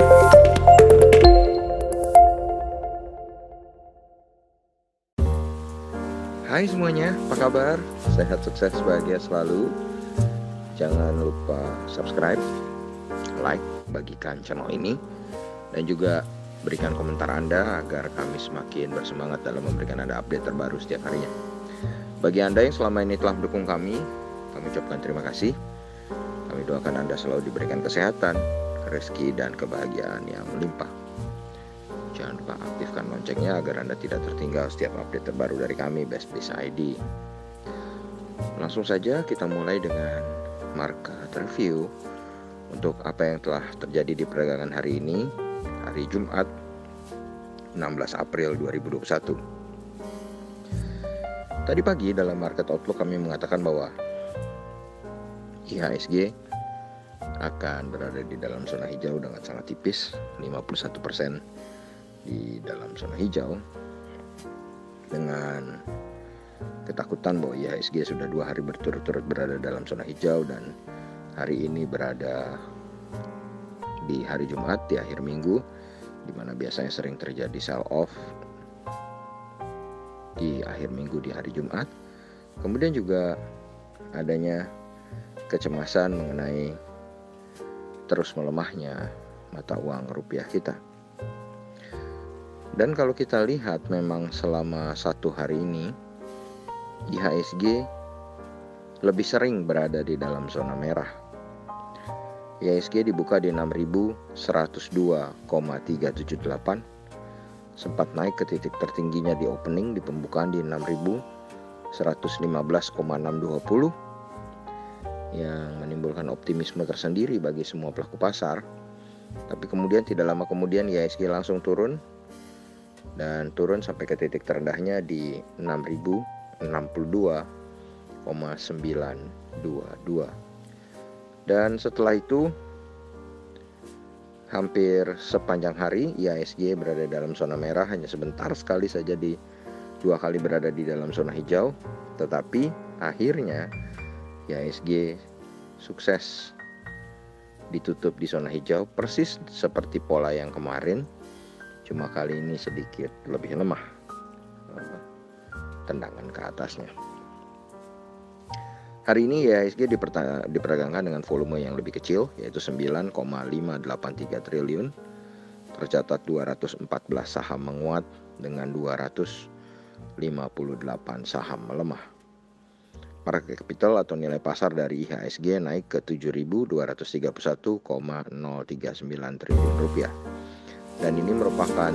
Hai semuanya, apa kabar? Sehat, sukses, bahagia selalu. Jangan lupa subscribe, like, bagikan channel ini, dan juga berikan komentar Anda agar kami semakin bersemangat dalam memberikan Anda update terbaru setiap harinya. Bagi Anda yang selama ini telah mendukung kami ucapkan terima kasih. Kami doakan Anda selalu diberikan kesehatan, rezeki, dan kebahagiaan yang melimpah. Jangan lupa aktifkan loncengnya agar Anda tidak tertinggal setiap update terbaru dari kami, Best Biz ID. Langsung saja kita mulai dengan market review untuk apa yang telah terjadi di perdagangan hari ini, hari Jumat 16 April 2021. Tadi pagi dalam market outlook kami mengatakan bahwa IHSG akan berada di dalam zona hijau dengan sangat tipis, 51% di dalam zona hijau, dengan ketakutan bahwa IHSG sudah 2 hari berturut-turut berada dalam zona hijau dan hari ini berada di hari Jumat di akhir minggu, di mana biasanya sering terjadi sell off di akhir minggu di hari Jumat. Kemudian juga adanya kecemasan mengenai terus melemahnya mata uang rupiah kita. Dan kalau kita lihat memang selama 1 hari ini IHSG lebih sering berada di dalam zona merah. IHSG dibuka di 6.102,378, sempat naik ke titik tertingginya di opening di pembukaan di 6.115,620 yang menimbulkan optimisme tersendiri bagi semua pelaku pasar. Tapi kemudian tidak lama kemudian IHSG langsung turun dan turun sampai ke titik terendahnya di 6.062,922. Dan setelah itu hampir sepanjang hari IHSG berada dalam zona merah, hanya sebentar sekali saja 2 kali berada di dalam zona hijau. Tetapi akhirnya IHSG sukses ditutup di zona hijau persis seperti pola yang kemarin, cuma kali ini sedikit lebih lemah tendangan ke atasnya. Hari ini IHSG diperdagangkan dengan volume yang lebih kecil, yaitu 9,583 triliun. Tercatat 214 saham menguat dengan 258 saham melemah. Market capital atau nilai pasar dari IHSG naik ke 7.231,039 triliun rupiah. Dan ini merupakan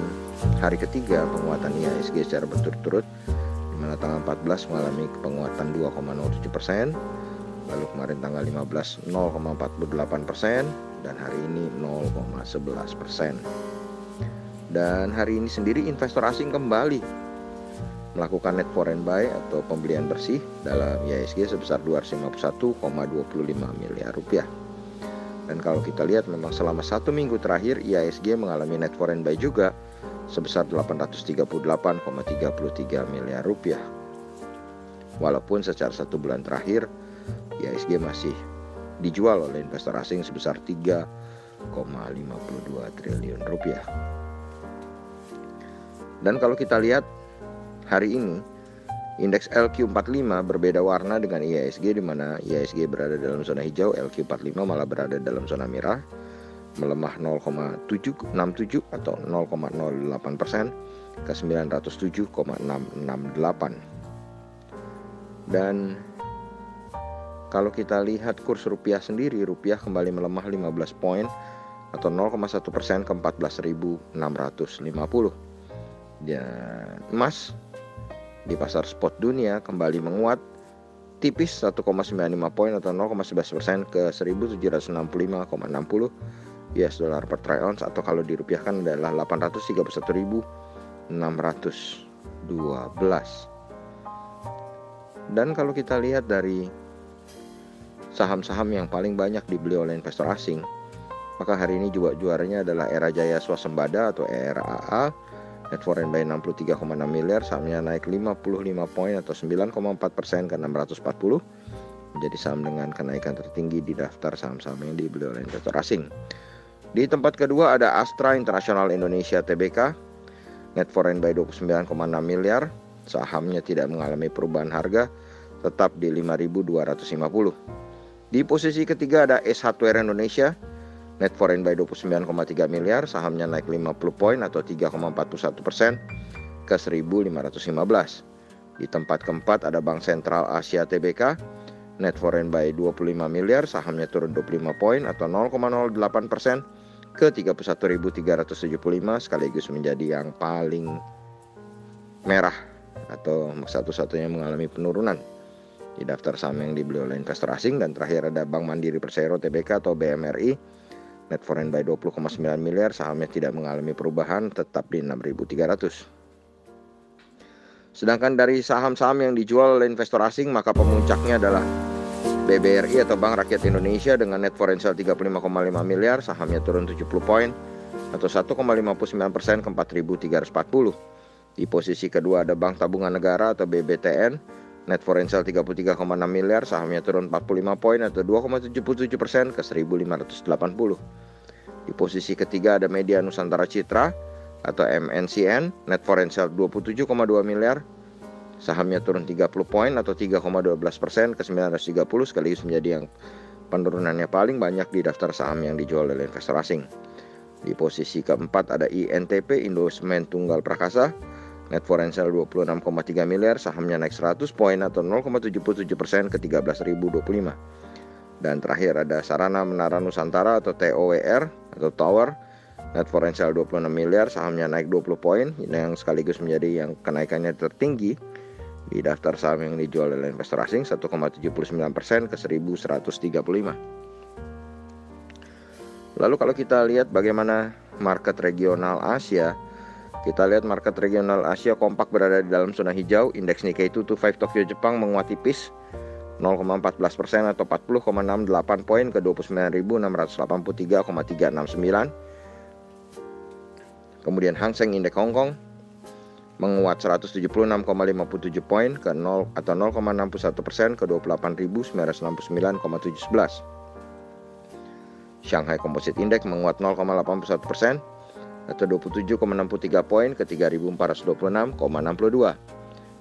hari ketiga penguatan IHSG secara berturut-turut, di mana tanggal 14 mengalami penguatan 2,07%, lalu kemarin tanggal 15 0,48%, dan hari ini 0,11%. Dan hari ini sendiri investor asing kembali melakukan net foreign buy atau pembelian bersih dalam IHSG sebesar 251,25 miliar rupiah. Dan kalau kita lihat memang selama 1 minggu terakhir IHSG mengalami net foreign buy juga sebesar 838,33 miliar rupiah. Walaupun secara 1 bulan terakhir IHSG masih dijual oleh investor asing sebesar 3,52 triliun rupiah. Dan kalau kita lihat hari ini indeks LQ45 berbeda warna dengan IHSG, di mana IHSG berada dalam zona hijau, LQ45 malah berada dalam zona merah, melemah 0,767 atau 0,08% ke 907,668. Dan kalau kita lihat kurs rupiah sendiri, rupiah kembali melemah 15 poin atau 0,1% ke 14.650. Dan emas di pasar spot dunia kembali menguat tipis 1,95 poin atau 0,11% ke 1.765,60 US dollar per troy ounce, atau kalau dirupiahkan adalah 831.612. Dan kalau kita lihat dari saham-saham yang paling banyak dibeli oleh investor asing, maka hari ini juga juaranya adalah Era Jaya Swasembada atau ERAA. Net foreign buy 63,6 miliar, sahamnya naik 55 poin atau 9,4% ke 640, menjadi saham dengan kenaikan tertinggi di daftar saham-saham yang dibeli oleh investor asing. Di tempat kedua ada Astra International Indonesia Tbk, net foreign buy 29,6 miliar, sahamnya tidak mengalami perubahan harga, tetap di 5.250. Di posisi ketiga ada Ace Hardware Indonesia, net foreign buy 29,3 miliar, sahamnya naik 50 poin atau 3,41% ke 1.515. Di tempat keempat ada Bank Sentral Asia Tbk, net foreign buy 25 miliar, sahamnya turun 25 poin atau 0,08% ke 31.375, sekaligus menjadi yang paling merah atau satu-satunya mengalami penurunan di daftar saham yang dibeli oleh investor asing. Dan terakhir ada Bank Mandiri Persero Tbk atau BMRI, net foreign buy 20,9 miliar, sahamnya tidak mengalami perubahan, tetap di 6.300. Sedangkan dari saham-saham yang dijual oleh investor asing, maka pemuncaknya adalah BBRI atau Bank Rakyat Indonesia dengan net foreign sale 35,5 miliar, sahamnya turun 70 poin atau 1,59% ke 4.340. Di posisi kedua ada Bank Tabungan Negara atau BBTN, net foreign sale 33,6 miliar, sahamnya turun 45 poin atau 2,77% ke 1.580. Di posisi ketiga ada Media Nusantara Citra atau MNCN, net foreign sale 27,2 miliar, sahamnya turun 30 poin atau 3,12% ke 930, sekaligus menjadi yang penurunannya paling banyak di daftar saham yang dijual oleh investor asing. Di posisi keempat ada INTP, Indosemen Tunggal Prakasa, net foreign sale 26,3 miliar, sahamnya naik 100 poin atau 0,77% ke 13.025. Dan terakhir ada Sarana Menara Nusantara atau TOWR atau Tower, net foreign sale 26 miliar, sahamnya naik 20 poin, yang sekaligus menjadi yang kenaikannya tertinggi di daftar saham yang dijual oleh investor asing, 1,79% ke 1.135. Lalu kalau kita lihat bagaimana market regional Asia, kita lihat market regional Asia kompak berada di dalam zona hijau. Indeks Nikkei 225 Tokyo Jepang menguat tipis 0,14% atau 40,68 poin ke 29.683,369. Kemudian Hang Seng Indeks Hong Kong menguat 176,57 poin ke 0 atau 0,61% ke 28.969,711. Shanghai Composite Index menguat 0,81% atau 27,63 poin ke 3.426,62.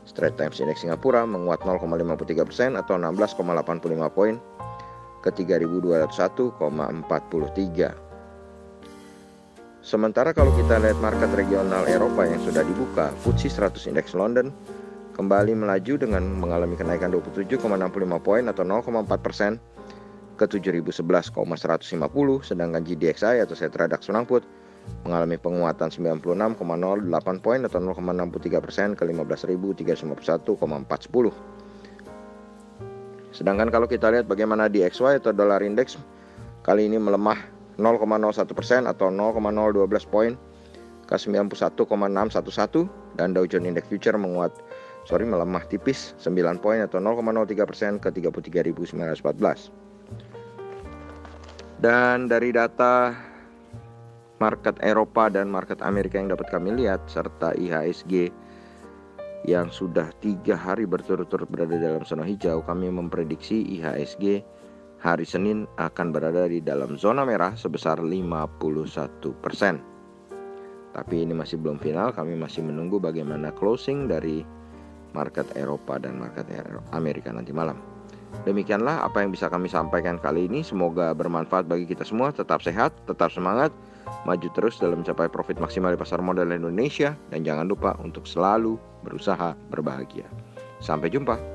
Straits Times Index Singapura menguat 0,53% atau 16,85 poin ke 3.201,43. Sementara kalau kita lihat market regional Eropa yang sudah dibuka, FTSE 100 Index London kembali melaju dengan mengalami kenaikan 27,65 poin atau 0,4% ke 7.011,150, sedangkan GDXI atau Xetra DAX Frankfurt mengalami penguatan 96,08 poin atau 0,63% ke 15.351,410. Sedangkan kalau kita lihat bagaimana DXY atau Dollar Index kali ini melemah 0,01% atau 0,012 poin ke 91,611, dan Dow Jones Index Future melemah tipis 9 poin atau 0,03% ke 33.914. Dan dari data market Eropa dan market Amerika yang dapat kami lihat serta IHSG yang sudah 3 hari berturut-turut berada dalam zona hijau, kami memprediksi IHSG hari Senin akan berada di dalam zona merah sebesar 51%. Tapi ini masih belum final, kami masih menunggu bagaimana closing dari market Eropa dan market Amerika nanti malam. Demikianlah apa yang bisa kami sampaikan kali ini, semoga bermanfaat bagi kita semua. Tetap sehat, tetap semangat, maju terus dalam mencapai profit maksimal di pasar modal Indonesia, dan jangan lupa untuk selalu berusaha berbahagia. Sampai jumpa.